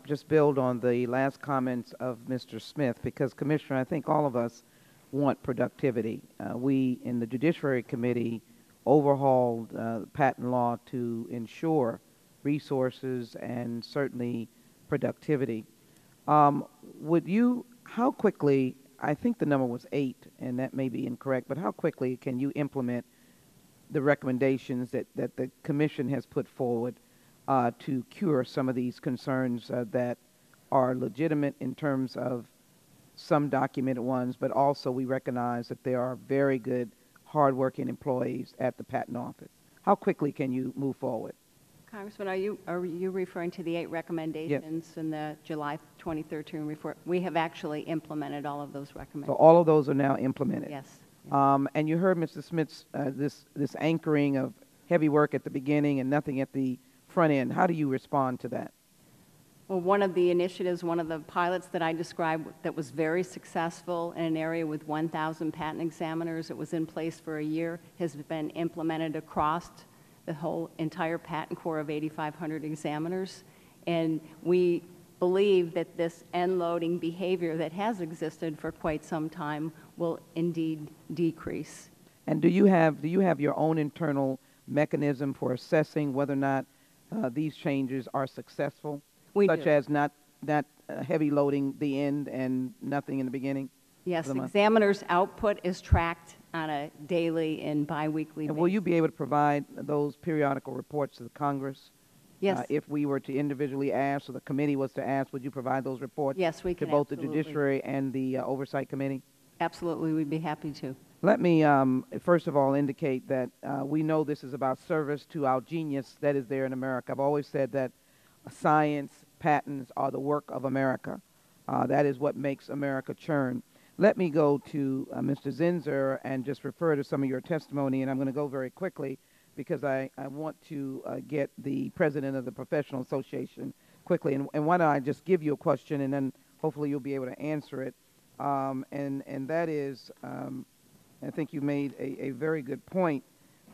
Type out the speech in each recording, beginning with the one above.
Just build on the last comments of Mr. Smith, because, Commissioner, I think all of us want productivity. We in the Judiciary Committee overhauled patent law to ensure resources and certainly productivity. How quickly, I think the number was 8, and that may be incorrect, but how quickly can you implement the recommendations that the Commission has put forward to cure some of these concerns that are legitimate in terms of some documented ones, but also we recognize that there are very good, hardworking employees at the Patent Office? How quickly can you move forward? Congressman, are you referring to the 8 recommendations in the July 2013 report? We have actually implemented all of those recommendations. So all of those are now implemented? Yes. And you heard Mr. Smith's this anchoring of heavy work at the beginning and nothing at the front end. How do you respond to that? Well, one of the initiatives, one of the pilots that I described that was very successful in an area with 1,000 patent examiners, it was in place for a year, has been implemented across the whole entire patent corps of 8,500 examiners. And we believe that this end-loading behavior that has existed for quite some time will indeed decrease. And do you have your own internal mechanism for assessing whether or not these changes are successful? Such as not heavy loading the end and nothing in the beginning? Yes, examiners' output is tracked on a daily and biweekly basis. Will you be able to provide those periodical reports to the Congress? Yes. If we were to individually ask, or the committee was to ask, would you provide those reports? Yes, we can. To both absolutely. the Judiciary and the Oversight Committee? Absolutely, we'd be happy to. Let me, first of all, indicate that we know this is about service to our genius that is there in America. I've always said that science, patents are the work of America. That is what makes America churn. Let me go to Mr. Zinsser and just refer to some of your testimony, and I'm going to go very quickly because I want to get the president of the Professional Association quickly. And why don't I just give you a question, and then hopefully you'll be able to answer it. And that is, I think you made a very good point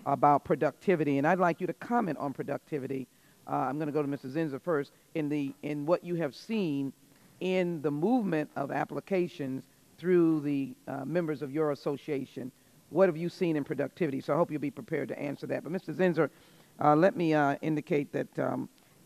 about productivity, and I'd like you to comment on productivity. I'm going to go to Mr. Zinsser first. In what you have seen in the movement of applications through the members of your association, what have you seen in productivity? So I hope you'll be prepared to answer that. But Mr. Zinsser, let me indicate that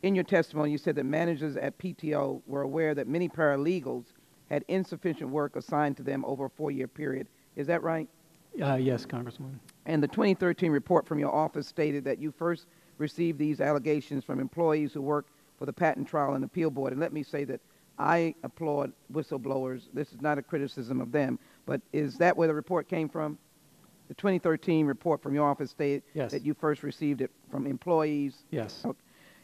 in your testimony you said that managers at PTO were aware that many paralegals had insufficient work assigned to them over a 4-year period. Is that right? Yes, Congressman. And the 2013 report from your office stated that you first received these allegations from employees who work for the Patent Trial and Appeal Board. And let me say that I applaud whistleblowers. This is not a criticism of them, but is that where the report came from? The 2013 report from your office stated that you first received it from employees? Yes. Okay.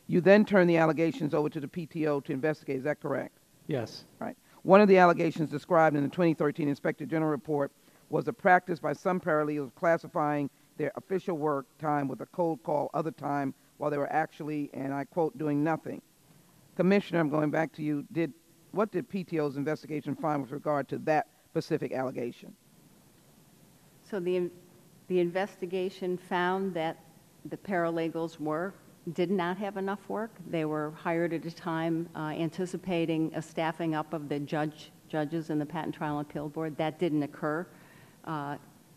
You then turned the allegations over to the PTO to investigate. Is that correct? Yes. Right. One of the allegations described in the 2013 Inspector General report was the practice by some paralegals classifying their official work time with a cold call other time while they were actually, and I quote, doing nothing. Commissioner, I'm going back to you. What did PTO's investigation find with regard to that specific allegation? So the investigation found that the paralegals did not have enough work. They were hired at a time anticipating a staffing up of the judges in the Patent Trial and Appeal Board. That didn't occur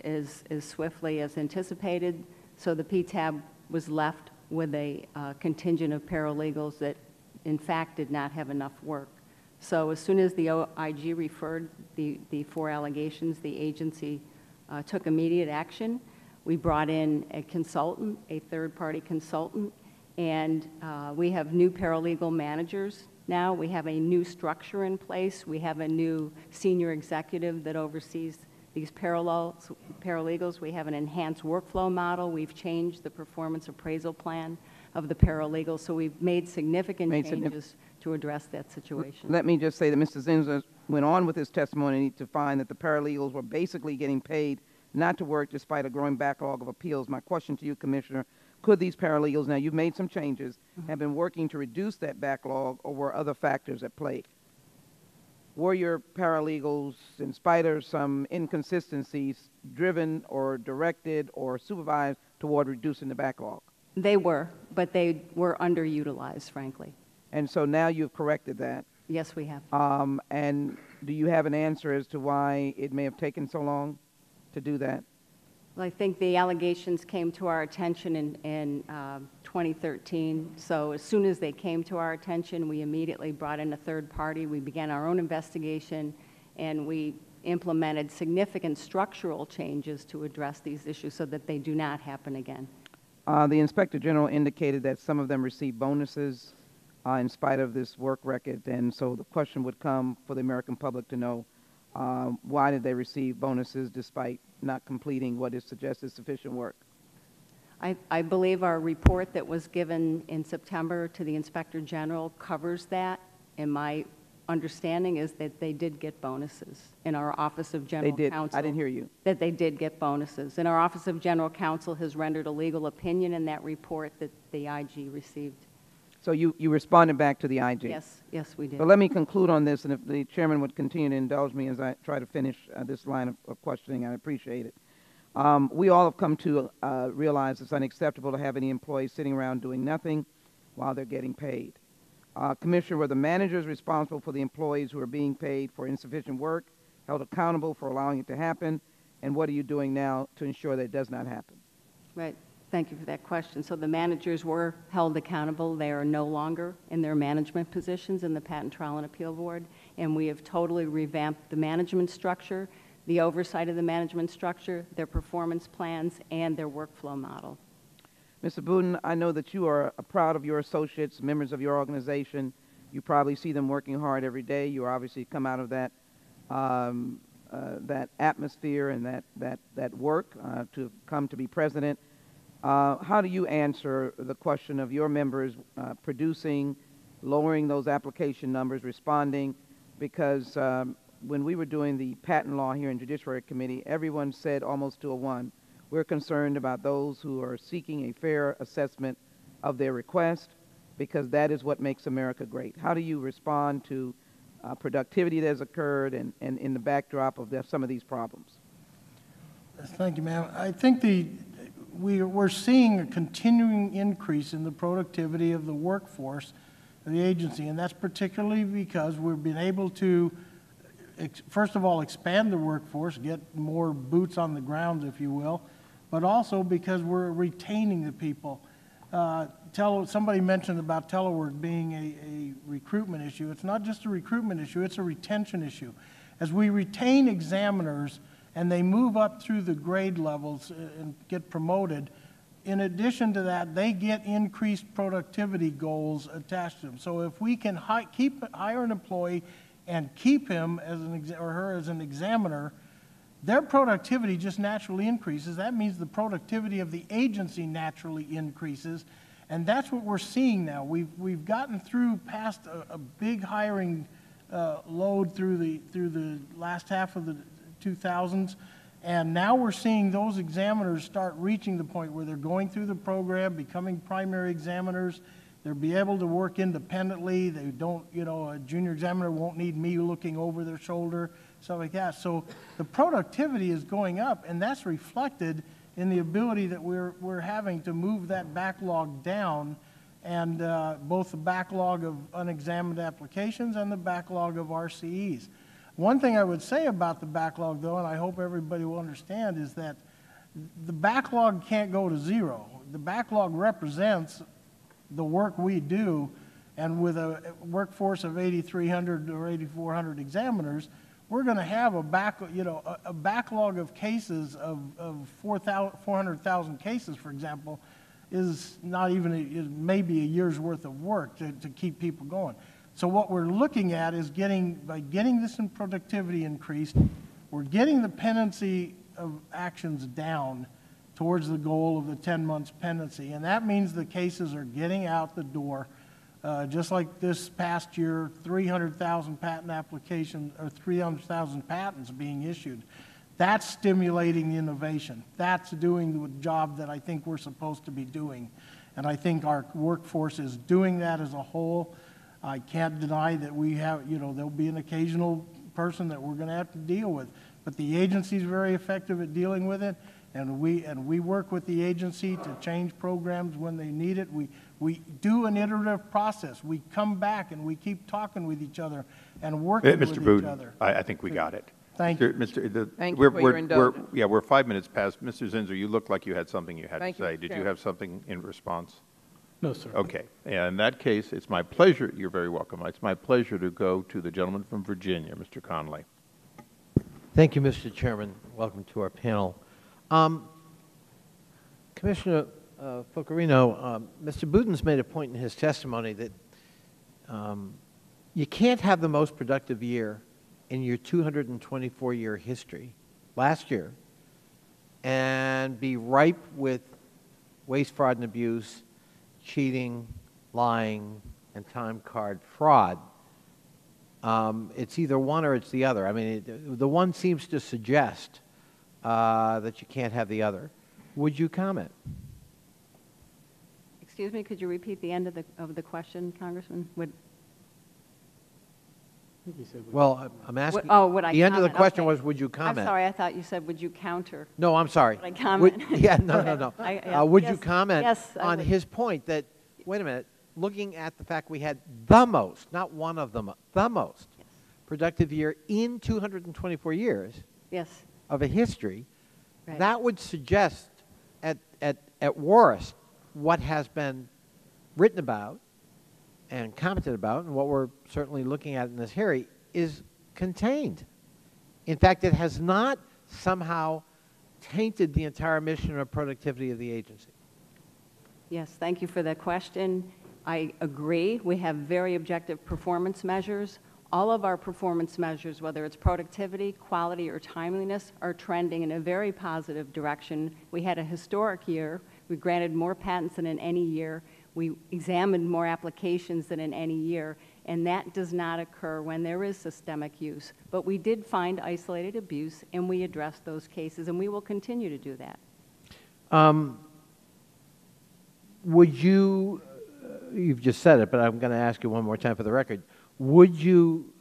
as swiftly as anticipated. So the PTAB was left with a contingent of paralegals that in fact did not have enough work. So as soon as the OIG referred the 4 allegations, the agency took immediate action. We brought in a consultant, a third-party consultant, and we have new paralegal managers now. We have a new structure in place. We have a new senior executive that oversees these paralegals. We have an enhanced workflow model. We've changed the performance appraisal plan of the paralegals. So we've made significant changes to address that situation. Let me just say that Mr. Zinsser went on with his testimony to find that the paralegals were basically getting paid not to work despite a growing backlog of appeals. My question to you, Commissioner, could these paralegals, now you've made some changes, have been working to reduce that backlog, or were other factors at play? Were your paralegals, in spite of some inconsistencies, driven or directed or supervised toward reducing the backlog? They were, but they were underutilized, frankly. And so now you've corrected that. Yes, we have. And do you have an answer as to why it may have taken so long to do that? Well, I think the allegations came to our attention in 2013. So as soon as they came to our attention, we immediately brought in a third party. We began our own investigation, and we implemented significant structural changes to address these issues so that they do not happen again. The Inspector General indicated that some of them received bonuses in spite of this work record, and so the question would come for the American public to know why did they receive bonuses despite not completing what is suggested sufficient work? I believe our report that was given in September to the Inspector General covers that, and my understanding is that they did get bonuses in our Office of General Counsel. I didn't hear you. That they did get bonuses. And our Office of General Counsel has rendered a legal opinion in that report that the IG received. So you responded back to the IG? Yes, we did. But let me conclude on this, and if the chairman would continue to indulge me as I try to finish this line of questioning, I appreciate it. We all have come to realize it's unacceptable to have any employees sitting around doing nothing while they're getting paid. Commissioner, were the managers responsible for the employees who are being paid for insufficient work held accountable for allowing it to happen? And what are you doing now to ensure that it does not happen? Right. Thank you for that question. So the managers were held accountable. They are no longer in their management positions in the Patent Trial and Appeal Board, and we have totally revamped the management structure, the oversight of the management structure, their performance plans, and their workflow model. Mr. Buden, I know that you are proud of your associates, members of your organization. You probably see them working hard every day. You obviously come out of that that atmosphere and that work to come to be president. How do you answer the question of your members producing, lowering those application numbers, responding? Because when we were doing the patent law here in Judiciary Committee, everyone said almost to a one, we're concerned about those who are seeking a fair assessment of their request, because that is what makes America great. How do you respond to productivity that has occurred and in the backdrop of some of these problems? Thank you, ma'am. I think we're seeing a continuing increase in the productivity of the workforce of the agency, and that's particularly because we've been able to, first of all, expand the workforce, get more boots on the ground, if you will, but also because we're retaining the people. Somebody mentioned about telework being a recruitment issue. It's not just a recruitment issue, it's a retention issue. As we retain examiners and they move up through the grade levels and get promoted, in addition to that, they get increased productivity goals attached to them. So if we can hire an employee and keep him as or her as an examiner, their productivity just naturally increases. That means the productivity of the agency naturally increases, and that's what we're seeing now. We've gotten through past a big hiring load through the last half of the 2000s, and now we're seeing those examiners start reaching the point where they're going through the program, becoming primary examiners. They'll be able to work independently. They don't, a junior examiner won't need me looking over their shoulder, stuff like that. So the productivity is going up, and that's reflected in the ability that we're having to move that backlog down, and both the backlog of unexamined applications and the backlog of RCEs. One thing I would say about the backlog, though, and I hope everybody will understand, is that the backlog can't go to zero. The backlog represents the work we do, and with a workforce of 8,300 or 8,400 examiners, we're going to have a backlog of cases of 400,000 cases, for example, is not even maybe a year's worth of work to keep people going. So what we're looking at is by getting this in productivity increased, we're getting the pendency of actions down towards the goal of the 10 months pendency, and that means the cases are getting out the door. Just like this past year, 300,000 patent applications, or 300,000 patents being issued. That's stimulating the innovation. That's doing the job that I think we're supposed to be doing. And I think our workforce is doing that as a whole. I can't deny that we have, there'll be an occasional person that we're going to have to deal with. But the agency is very effective at dealing with it, and we work with the agency to change programs when they need it. We do an iterative process. We come back and we keep talking with each other and working with Mr. each Buden, other. I think we got it. Thank you. Thank you for your indulgence. Yeah, we're 5 minutes past. Mr. Zinsser, you look like you had something you had Thank to you, say. Mr. Did you Chairman. have something in response? No, sir. Okay. In that case, it's my pleasure. You're very welcome. It's my pleasure to go to the gentleman from Virginia, Mr. Conley. Thank you, Mr. Chairman. Welcome to our panel. Commissioner Focarino, Mr. Buden's made a point in his testimony that you can't have the most productive year in your 224-year history, last year, and be ripe with waste, fraud, and abuse, cheating, lying, and time card fraud. It's either one or it's the other. I mean, the one seems to suggest that you can't have the other. Would you comment? Excuse me, could you repeat the end of the question, Congressman? I think he said, Well, I'm asking. Would I the end of the comment? question Okay. was, would you comment? I'm sorry, I thought you said, would you counter? No, I'm sorry. Would I comment? Yeah, no. Yeah. Would you Yes, comment yes, I on would. his point that, wait a minute, looking at the fact we had the most, not one of them, the most productive year in 224 years Yes, of a history, right. that would suggest at worst what has been written about and commented about, and what we're certainly looking at in this hearing, is contained. In fact, it has not somehow tainted the entire mission or productivity of the agency. Yes, thank you for that question. I agree. We have very objective performance measures. All of our performance measures, whether it's productivity, quality, or timeliness, are trending in a very positive direction. We had a historic year. We granted more patents than in any year. We examined more applications than in any year, and that does not occur when there is systemic use. But we did find isolated abuse, and we addressed those cases, and we will continue to do that. Would you, you've just said it, but I'm going to ask you one more time for the record. Would you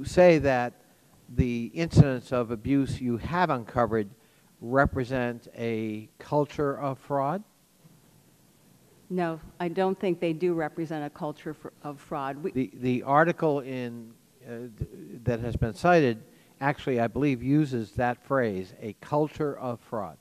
say that the incidents of abuse you have uncovered represent a culture of fraud? No, I don't think they do represent a culture of fraud. The article that has been cited actually, I believe, uses that phrase, a culture of fraud.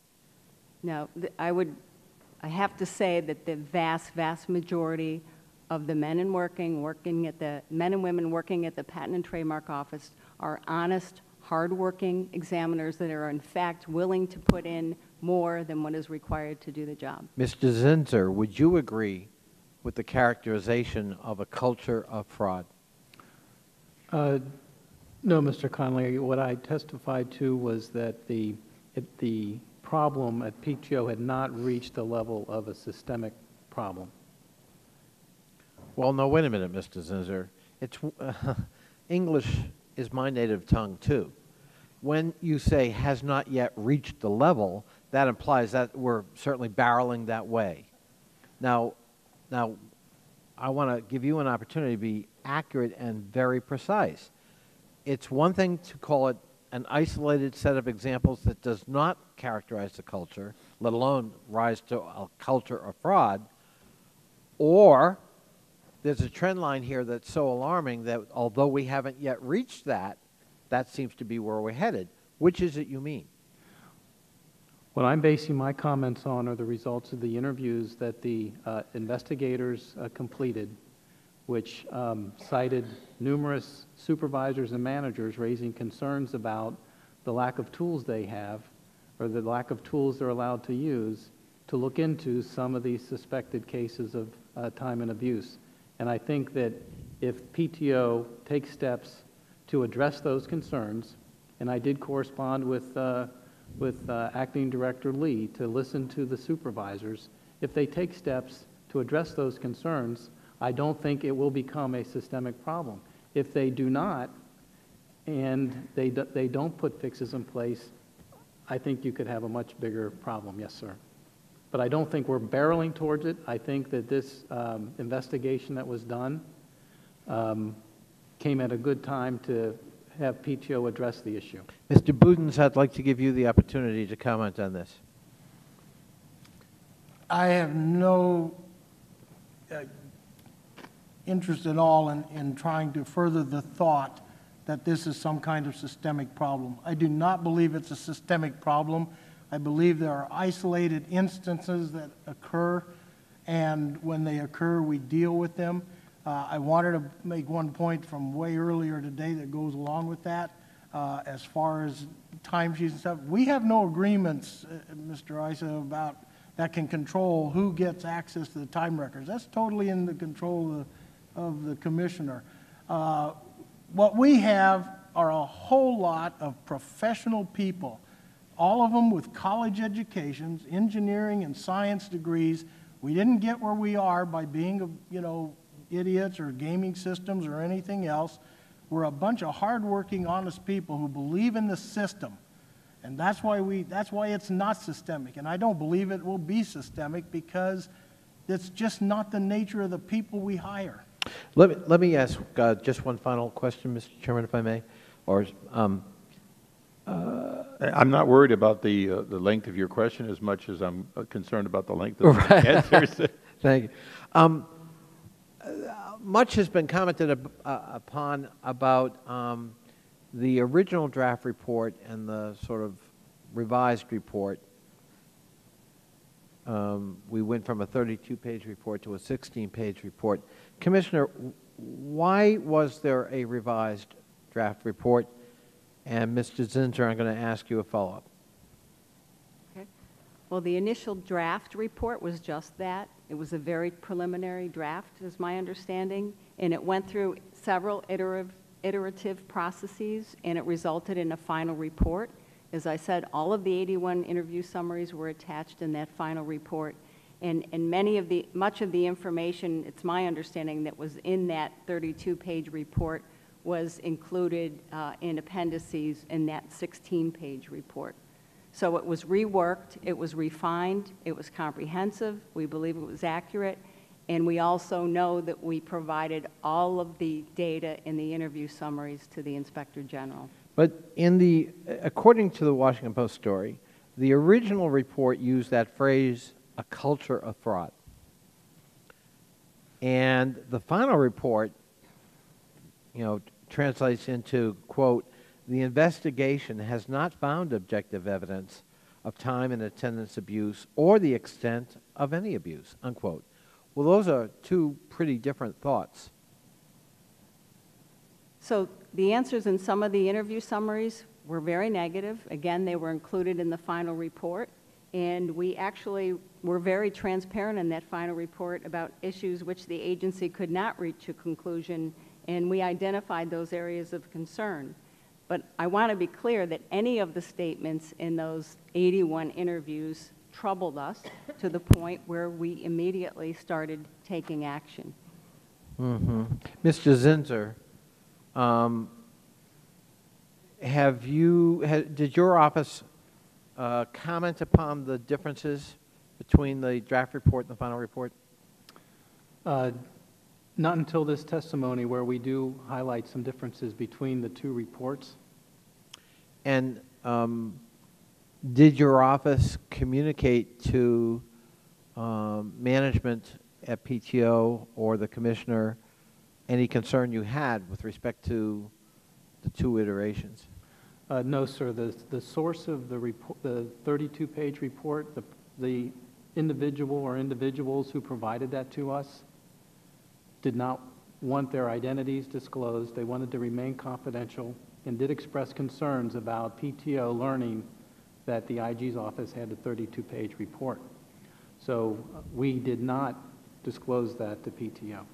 No, I have to say that the vast majority of the men and women working at the Patent and Trademark Office are honest, hardworking examiners that are in fact willing to put in more than what is required to do the job. Mr. Zinsser, would you agree with the characterization of a culture of fraud? no, Mr. Conley. What I testified to was that the problem at PTO had not reached the level of a systemic problem. Well, no, wait a minute, Mr. Zinsser. It's, English is my native tongue, too. When you say has not yet reached the level, that implies that we're certainly barreling that way. Now, I want to give you an opportunity to be accurate and very precise. It's one thing to call it an isolated set of examples that does not characterize the culture, let alone rise to a culture of fraud, or there's a trend line here that's so alarming that although we haven't yet reached that, that seems to be where we're headed. Which is it you mean? What I'm basing my comments on are the results of the interviews that the investigators completed, which cited numerous supervisors and managers raising concerns about the lack of tools they have, or the lack of tools they're allowed to use to look into some of these suspected cases of time and abuse. And I think that if PTO takes steps to address those concerns, and I did correspond with Acting Director Lee to listen to the supervisors, if they take steps to address those concerns, I don't think it will become a systemic problem. If they do not, and they don't put fixes in place, I think you could have a much bigger problem, yes, sir. But I don't think we're barreling towards it. I think that this investigation that was done came at a good time to have PTO address the issue. Mr. Budens, I'd like to give you the opportunity to comment on this. I have no interest at all in trying to further the thought that this is some kind of systemic problem. I do not believe it's a systemic problem. I believe there are isolated instances that occur, and when they occur, we deal with them. I wanted to make one point from way earlier today that goes along with that. As far as timesheets and stuff, we have no agreements, Mr. Isa, about that can control who gets access to the time records. That's totally in the control of the commissioner. What we have are a whole lot of professional people, all of them with college educations, engineering and science degrees. We didn't get where we are by being, idiots or gaming systems or anything else. We're a bunch of hardworking, honest people who believe in the system. And that's why it's not systemic. And I don't believe it will be systemic because it's just not the nature of the people we hire. Let me ask just one final question, Mr. Chairman, if I may. I'm not worried about the length of your question as much as I'm concerned about the length of the answers. Thank you. Much has been commented upon about the original draft report and the sort of revised report. We went from a 32-page report to a 16-page report. Commissioner, why was there a revised draft report? And Mr. Zinsser, I'm going to ask you a follow-up. Okay. Well, the initial draft report was just that. It was a very preliminary draft, is my understanding, and it went through several iterative processes, and it resulted in a final report. As I said, all of the 81 interview summaries were attached in that final report, and much of the information, it's my understanding, that was in that 32-page report was included in appendices in that 16-page report. So it was reworked, it was refined, it was comprehensive, we believe it was accurate, and we also know that we provided all of the data in the interview summaries to the Inspector General. But according to the Washington Post story, the original report used that phrase, a culture of fraud. And the final report, translates into, quote, the investigation has not found objective evidence of time and attendance abuse or the extent of any abuse, unquote. Well, those are two pretty different thoughts. So the answers in some of the interview summaries were very negative. Again, they were included in the final report, and we actually were very transparent in that final report about issues which the agency could not reach a conclusion, and we identified those areas of concern. But I want to be clear that any of the statements in those 81 interviews troubled us to the point where we immediately started taking action. Mm-hmm. Mr. Zinsser, did your office comment upon the differences between the draft report and the final report? Not until this testimony, where we do highlight some differences between the two reports. And did your office communicate to management at PTO or the commissioner any concern you had with respect to the two iterations? No, sir. The source of the report, the 32-page report, the individual or individuals who provided that to us did not want their identities disclosed. They wanted to remain confidential and did express concerns about PTO learning that the IG's office had a 32-page report. So we did not disclose that to PTO.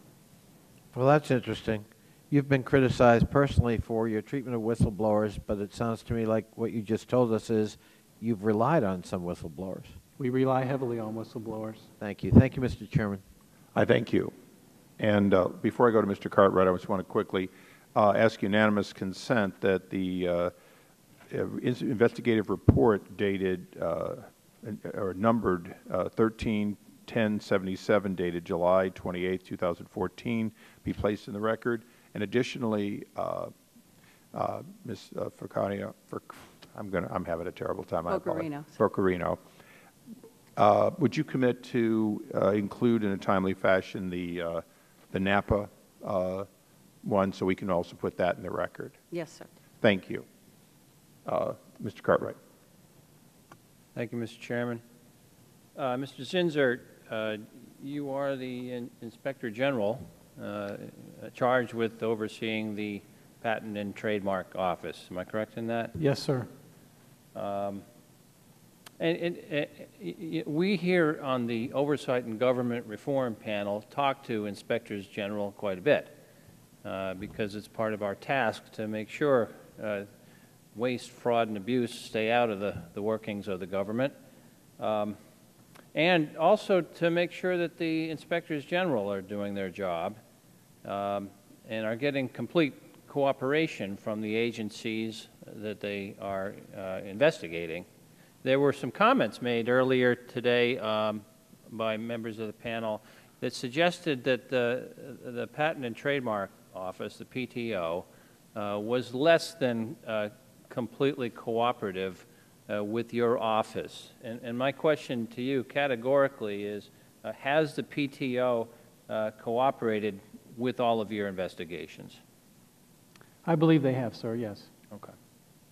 Well, that's interesting. You've been criticized personally for your treatment of whistleblowers, but it sounds to me like what you just told us is you've relied on some whistleblowers. We rely heavily on whistleblowers. Thank you. Thank you, Mr. Chairman. I thank you. And before I go to Mr. Cartwright, I just want to quickly ask unanimous consent that the investigative report dated or numbered 13-1077 dated July 28, 2014 be placed in the record. And additionally, Ms. Furcania, I'm having a terrible time. Focarino. Focarino. Would you commit to include in a timely fashion the Napa one, so we can also put that in the record? Yes, sir. Thank you. Mr. Cartwright. Thank you, Mr. Chairman. Mr. Zinser, you are the Inspector General charged with overseeing the Patent and Trademark Office. Am I correct in that? Yes, sir. We here on the Oversight and Government Reform panel talk to Inspectors General quite a bit because it's part of our task to make sure waste, fraud, and abuse stay out of the workings of the government, and also to make sure that the Inspectors General are doing their job and are getting complete cooperation from the agencies that they are investigating. There were some comments made earlier today by members of the panel that suggested that the Patent and Trademark Office, the PTO, was less than completely cooperative with your office. And my question to you categorically is, has the PTO cooperated with all of your investigations? I believe they have, sir, yes. Okay.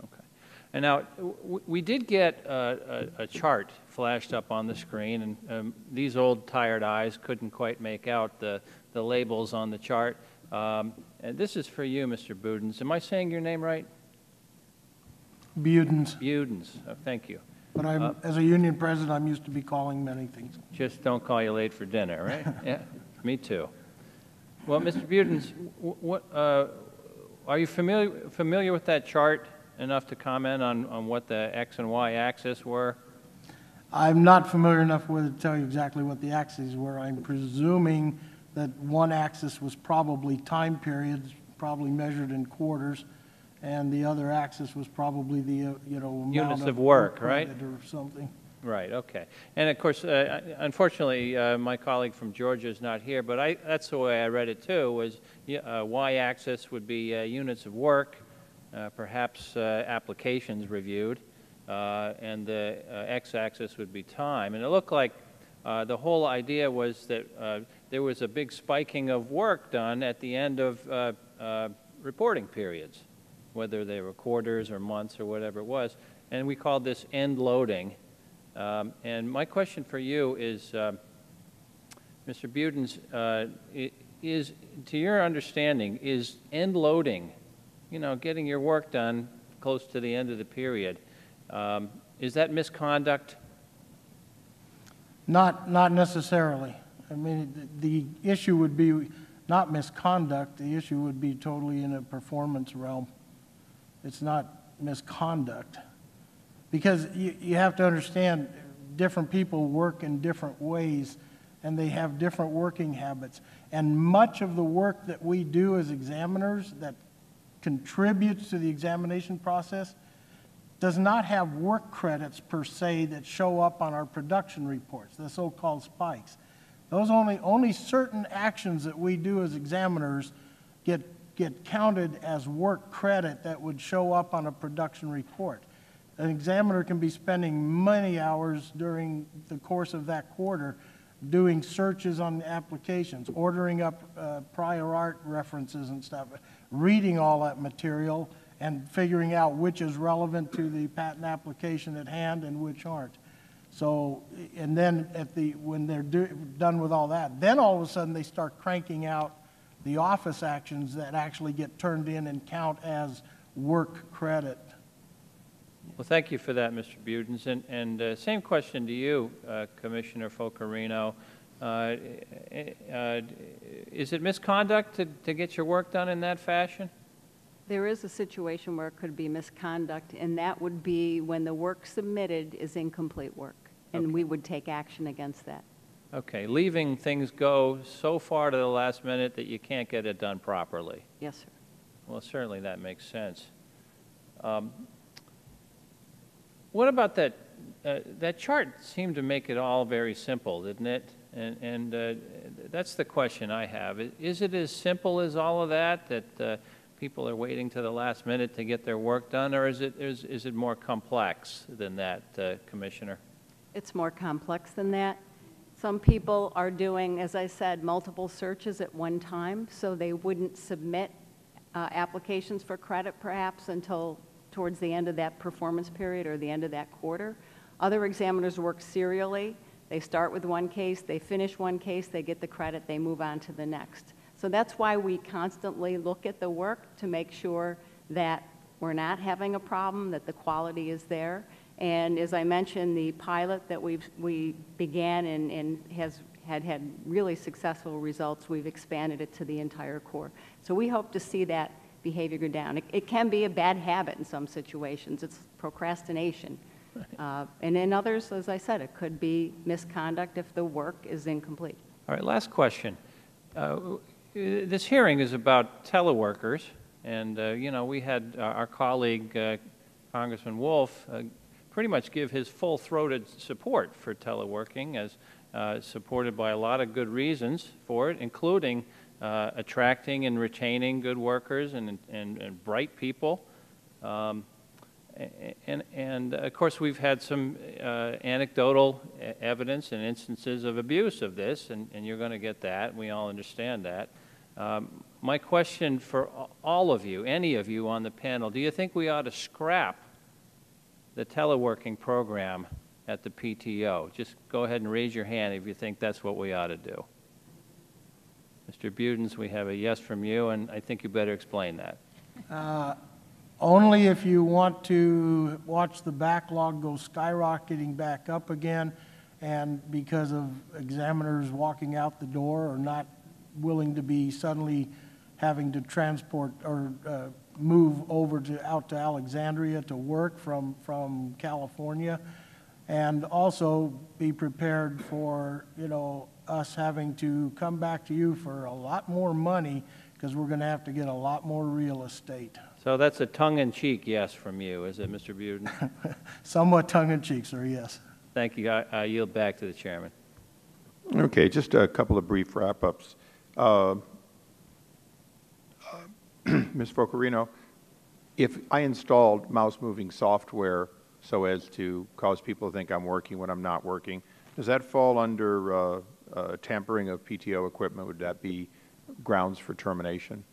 Okay. And now, we did get a chart flashed up on the screen, and these old tired eyes couldn't quite make out the labels on the chart. And this is for you, Mr. Budens. Am I saying your name right? Budens. Budens. Oh, thank you. But as a union president, I'm used to be calling many things. Just don't call you late for dinner, right? Yeah, me too. Well, Mr. Budens, are you familiar with that chart enough to comment on what the X and Y axis were? I'm not familiar enough with it to tell you exactly what the axes were. I'm presuming that one axis was probably time periods, probably measured in quarters, and the other axis was probably the amount units of work, right? Or something. Right. Okay. And of course, unfortunately, my colleague from Georgia is not here, but that's the way I read it too. Was y-axis would be units of work, perhaps applications reviewed, and the x-axis would be time. And it looked like the whole idea was that there was a big spiking of work done at the end of reporting periods, whether they were quarters or months or whatever it was. And we called this end loading. And my question for you is, Mr. Budens, is, to your understanding, is end loading, getting your work done close to the end of the period, is that misconduct? Not necessarily. I mean, the issue would be not misconduct. The issue would be totally in a performance realm. It's not misconduct. Because you have to understand, different people work in different ways, and they have different working habits. And much of the work that we do as examiners that contributes to the examination process does not have work credits per se that show up on our production reports, the so-called spikes. Those only certain actions that we do as examiners get counted as work credit that would show up on a production report. An examiner can be spending many hours during the course of that quarter doing searches on the applications, ordering up prior art references and stuff, reading all that material and figuring out which is relevant to the patent application at hand and which aren't. So, and then when they're done with all that, then all of a sudden they start cranking out the office actions that actually get turned in and count as work credit. Well, thank you for that, Mr. Budens. And same question to you, Commissioner Focarino. Is it misconduct to get your work done in that fashion? There is a situation where it could be misconduct, and that would be when the work submitted is incomplete work, and we would take action against that. Okay, leaving things go so far to the last minute that you can't get it done properly. Yes, sir. Well, certainly that makes sense. What about that? That chart seemed to make it all very simple, didn't it? And that's the question I have. Is it as simple as all of that, that people are waiting to the last minute to get their work done, or is it more complex than that, Commissioner? It's more complex than that. Some people are doing, as I said, multiple searches at one time, so they wouldn't submit applications for credit perhaps until towards the end of that performance period or the end of that quarter. Other examiners work serially. They start with one case, they finish one case, they get the credit, they move on to the next. So that's why we constantly look at the work to make sure that we're not having a problem, that the quality is there. And as I mentioned, the pilot that we began and has had really successful results, we've expanded it to the entire Corps. So we hope to see that behavior go down. It can be a bad habit in some situations. It's procrastination. And in others, as I said, it could be misconduct if the work is incomplete. All right, last question. This hearing is about teleworkers, and you know, we had our colleague, Congressman Wolf, pretty much give his full-throated support for teleworking, as supported by a lot of good reasons for it, including attracting and retaining good workers and bright people. And of course, we've had some anecdotal evidence and instances of abuse of this, and you're going to get that, and we all understand that. My question for all of you, any of you on the panel, do you think we ought to scrap the teleworking program at the PTO? Just go ahead and raise your hand if you think that's what we ought to do. Mr. Budens, we have a yes from you, and I think you better explain that. Only if you want to watch the backlog go skyrocketing back up again, and because of examiners walking out the door or not willing to be suddenly having to transport or move over out to Alexandria to work from California, and also be prepared for, you know, us having to come back to you for a lot more money because we're going to have to get a lot more real estate. So that's a tongue-in-cheek yes from you, is it, Mr. Buden? Somewhat tongue-in-cheek, sir, yes. Thank you. I yield back to the chairman. Okay, just a couple of brief wrap-ups. Ms. Focarino, if I installed mouse-moving software so as to cause people to think I'm working when I'm not working, does that fall under tampering of PTO equipment? Would that be grounds for termination?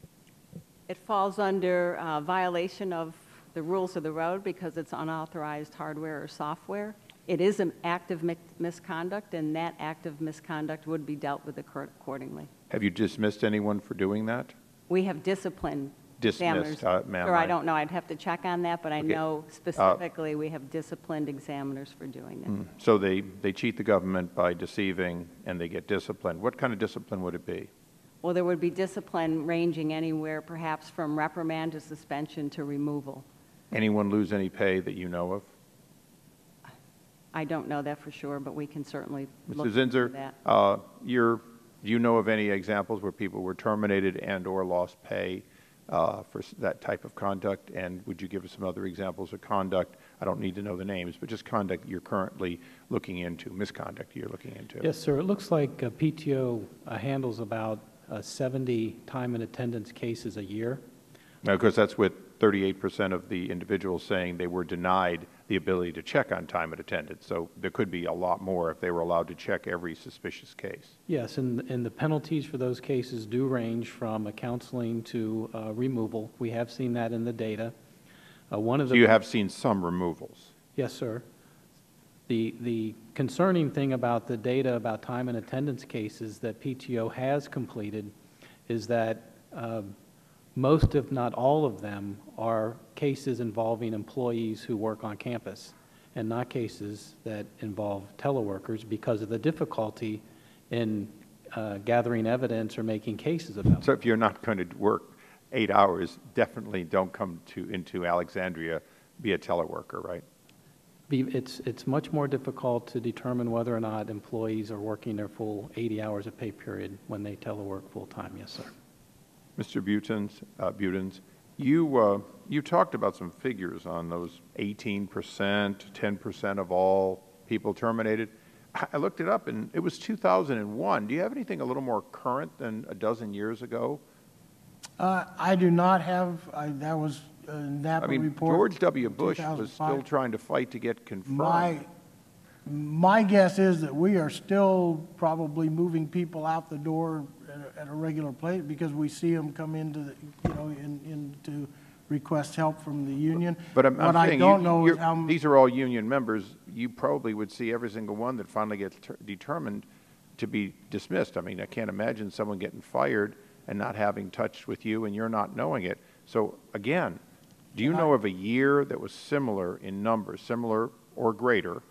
It falls under violation of the rules of the road because it's unauthorized hardware or software. It is an act of misconduct, and that act of misconduct would be dealt with accordingly. Have you dismissed anyone for doing that? We have disciplined Dismissed, examiners. ma'am. Sir, I don't know. I'd have to check on that, but I Okay. know specifically we have disciplined examiners for doing that. So they cheat the government by deceiving and they get disciplined. What kind of discipline would it be? Well, there would be discipline ranging anywhere perhaps from reprimand to suspension to removal. Anyone lose any pay that you know of? I don't know that for sure, but we can certainly look Mr. into Zinser, that. do you know of any examples where people were terminated and or lost pay for that type of conduct? And would you give us some other examples of conduct? I don't need to know the names, but just conduct you're currently looking into, misconduct you're looking into. Yes, sir. It looks like PTO handles about 70 time and attendance cases a year. Now, because that's with 38% of the individuals saying they were denied the ability to check on time and attendance. So there could be a lot more if they were allowed to check every suspicious case. Yes, and the penalties for those cases do range from counseling to removal. We have seen that in the data. So you have seen some removals? Yes, sir. The concerning thing about the data about time and attendance cases that PTO has completed is that most, if not all of them, are cases involving employees who work on campus and not cases that involve teleworkers because of the difficulty in gathering evidence or making cases about So if you're not going to work 8 hours, definitely don't come into Alexandria, be a teleworker, right? It's much more difficult to determine whether or not employees are working their full 80 hours of pay period when they telework full-time. Yes, sir. Mr. Budens, you talked about some figures on those 18%, 10% of all people terminated. I looked it up, and it was 2001. Do you have anything a little more current than a dozen years ago? I do not have, that was a NAPA report. George W. Bush was 2005. still trying to fight to get confirmed. My guess is that we are still probably moving people out the door at a regular place because we see them come into, into request help from the union. But I'm what I saying, don't know is how these are all union members. You probably would see every single one that finally gets determined to be dismissed. I mean, I can't imagine someone getting fired and not having touched with you and you're not knowing it. So again, do you know of a year that was similar in numbers, similar or greater,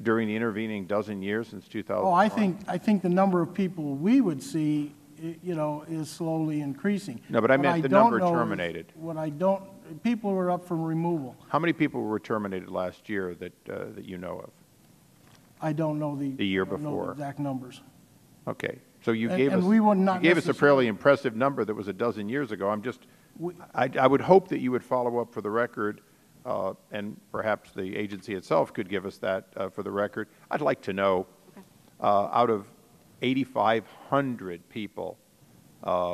during the intervening dozen years since 2001? Oh, I think the number of people we would see, is slowly increasing. No, but I meant the number terminated. People who are up for removal. How many people were terminated last year that you know of? I don't know the year I don't know the before. exact numbers. Okay, so you And- gave and us we would not you gave us a fairly necessarily- impressive number that was a dozen years ago. I would hope that you would follow up for the record, and perhaps the agency itself could give us that for the record. I'd like to know, out of 8,500 people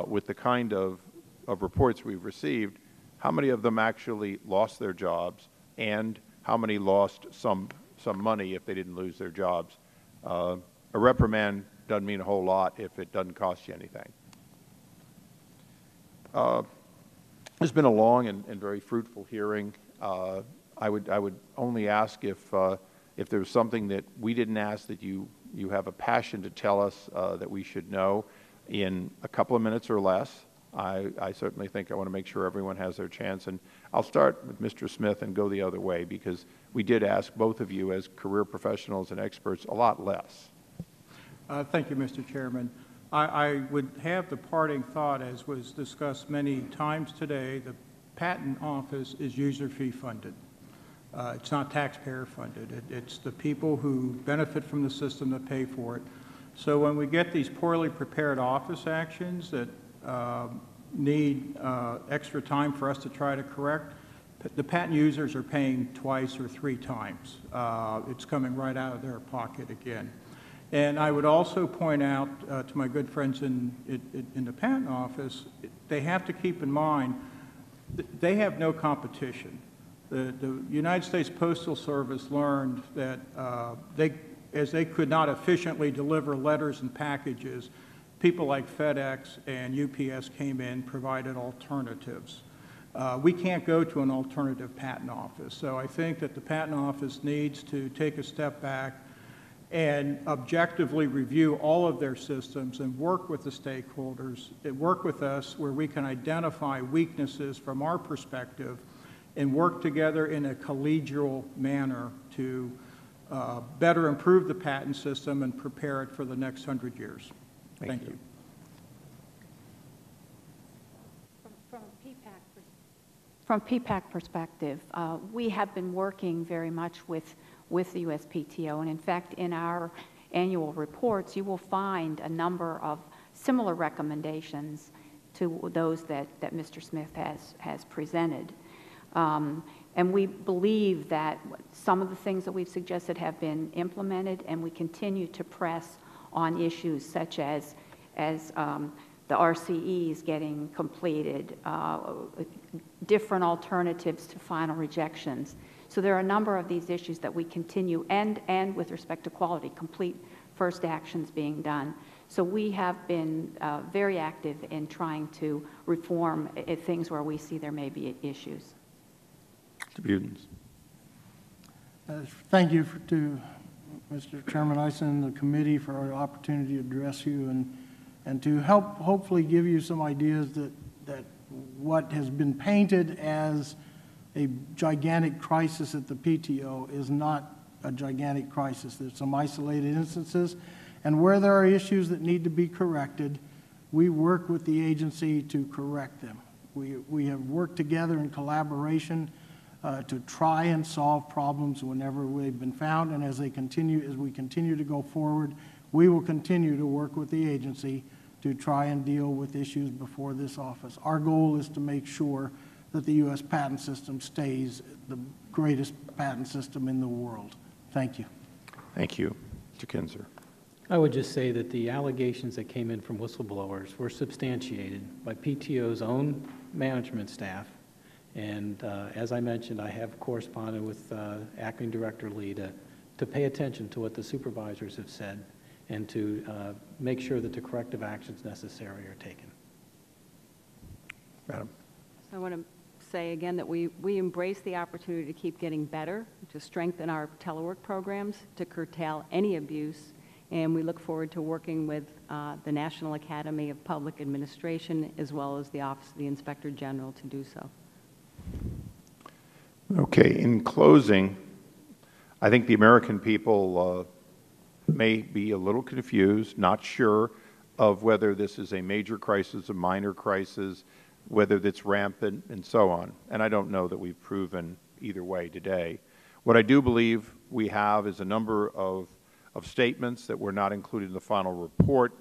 with the kind of reports we've received, how many of them actually lost their jobs, and how many lost some money if they didn't lose their jobs? A reprimand doesn't mean a whole lot if it doesn't cost you anything. It's been a long and very fruitful hearing. I would only ask if there's something that we didn't ask that you have a passion to tell us that we should know in a couple of minutes or less. I certainly think I want to make sure everyone has their chance. And I'll start with Mr. Smith and go the other way, because we did ask both of you as career professionals and experts a lot less. Thank you, Mr. Chairman. I would have the parting thought, as was discussed many times today: the Patent Office is user fee funded. It's not taxpayer funded. It's the people who benefit from the system that pay for it. So when we get these poorly prepared office actions that need extra time for us to try to correct, the patent users are paying twice or three times. It's coming right out of their pocket again. And I would also point out to my good friends in the Patent Office, they have to keep in mind that they have no competition. The United States Postal Service learned that as they could not efficiently deliver letters and packages, people like FedEx and UPS came in, provided alternatives. We can't go to an alternative patent office. So I think that the Patent Office needs to take a step back and objectively review all of their systems and work with the stakeholders, and work with us where we can identify weaknesses from our perspective and work together in a collegial manner to better improve the patent system and prepare it for the next 100 years. Thank you. From PPAC perspective, we have been working very much with the USPTO, and in fact, in our annual reports, you will find a number of similar recommendations to those that Mr. Smith has presented. And we believe that some of the things that we've suggested have been implemented, and we continue to press on issues such as the RCEs getting completed, different alternatives to final rejections. So there are a number of these issues that we continue, and with respect to quality, complete first actions being done. So we have been very active in trying to reform things where we see there may be issues. Mr. Budens. Thank you to Mr. Chairman Ison and the committee for our opportunity to address you and to help hopefully give you some ideas that what has been painted as a gigantic crisis at the PTO is not a gigantic crisis. There's some isolated instances, and where there are issues that need to be corrected, we work with the agency to correct them. We have worked together in collaboration to try and solve problems whenever they've been found, and as we continue to go forward, we will continue to work with the agency to try and deal with issues before this office. Our goal is to make sure that the U.S. patent system stays the greatest patent system in the world. Thank you. Thank you. Mr. Kinzer. I would just say that the allegations that came in from whistleblowers were substantiated by PTO's own management staff. And as I mentioned, I have corresponded with Acting Director Lee to to pay attention to what the supervisors have said and to make sure that the corrective actions necessary are taken. Madam. So I want to say again that we embrace the opportunity to keep getting better, to strengthen our telework programs, to curtail any abuse, and we look forward to working with the National Academy of Public Administration as well as the Office of the Inspector General to do so. Okay, in closing, I think the American people may be a little confused, not sure of whether this is a major crisis, a minor crisis, whether it's rampant, and so on. And I don't know that we've proven either way today. What I do believe we have is a number of statements that were not included in the final report,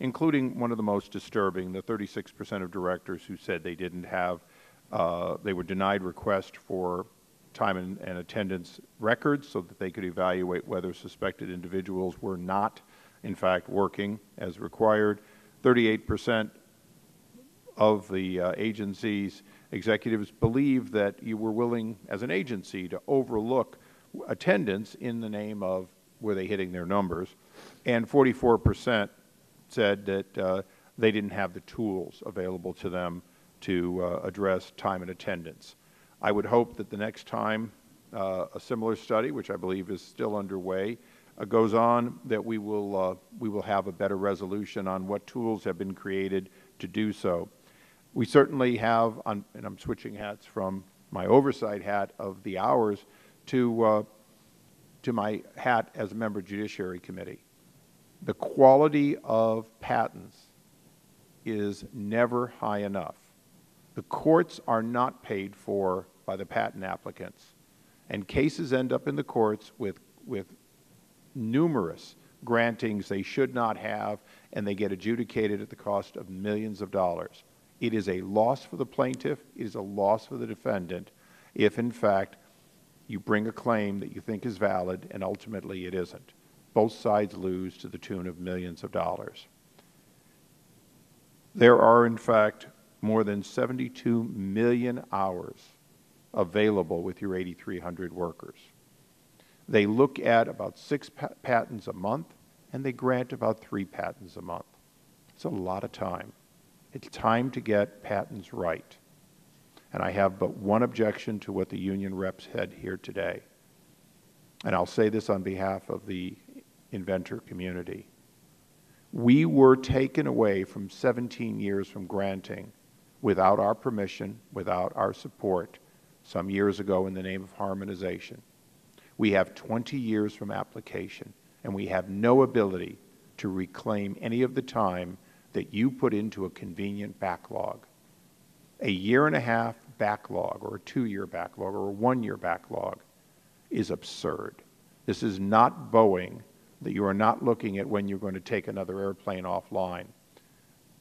including one of the most disturbing, the 36% of directors who said they didn't have, they were denied request for time and attendance records so that they could evaluate whether suspected individuals were not, in fact, working as required. 38% of the agency's executives believe that you were willing, as an agency, to overlook attendance in the name of were they hitting their numbers, and 44% said that they didn't have the tools available to them to address time and attendance. I would hope that the next time a similar study, which I believe is still underway, goes on, that we will have a better resolution on what tools have been created to do so. We certainly have, and I'm switching hats from my oversight hat of the hours to my hat as a member of the Judiciary Committee. The quality of patents is never high enough. The courts are not paid for by the patent applicants, and cases end up in the courts with numerous grantings they should not have, and they get adjudicated at the cost of millions of dollars. It is a loss for the plaintiff, it is a loss for the defendant if, in fact, you bring a claim that you think is valid and ultimately it isn't. Both sides lose to the tune of millions of dollars. There are, in fact, more than 72 million hours available with your 8,300 workers. They look at about 6 patents a month, and they grant about 3 patents a month. It's a lot of time. It's time to get patents right. And I have but one objection to what the union reps had here today. And I'll say this on behalf of the inventor community. We were taken away from 17 years from granting without our permission, without our support, some years ago in the name of harmonization. We have 20 years from application, and we have no ability to reclaim any of the time that you put into a convenient backlog. A 1.5-year backlog, or a 2-year backlog, or a 1-year backlog is absurd. This is not Boeing, that you are not looking at when you're going to take another airplane offline.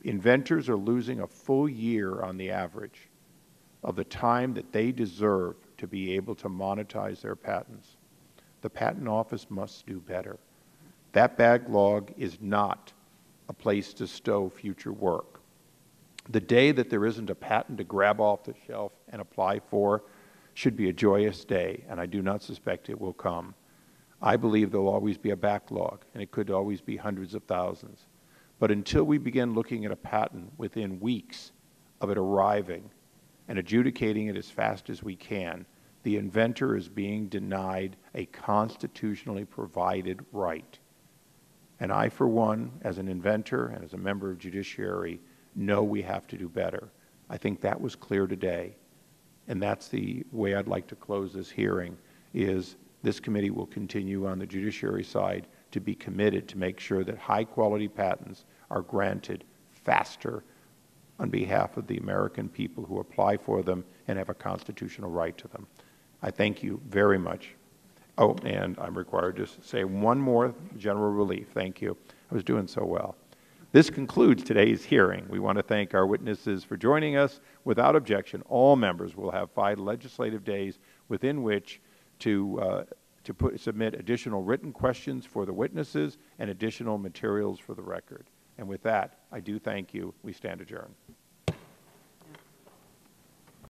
Inventors are losing a full year on the average of the time that they deserve to be able to monetize their patents. The Patent Office must do better. That backlog is not a place to stow future work. The day that there isn't a patent to grab off the shelf and apply for should be a joyous day, and I do not suspect it will come. I believe there will always be a backlog, and it could always be hundreds of thousands. But until we begin looking at a patent within weeks of it arriving and adjudicating it as fast as we can, the inventor is being denied a constitutionally provided right. And I, for one, as an inventor and as a member of judiciary, know we have to do better. I think that was clear today. And that's the way I'd like to close this hearing, is this committee will continue on the judiciary side to be committed to make sure that high-quality patents are granted faster on behalf of the American people who apply for them and have a constitutional right to them. I thank you very much. Oh, and I'm required to say one more general relief. Thank you. I was doing so well. This concludes today's hearing. We want to thank our witnesses for joining us. Without objection, all members will have 5 legislative days within which to submit additional written questions for the witnesses and additional materials for the record. And with that, I do thank you. We stand adjourned.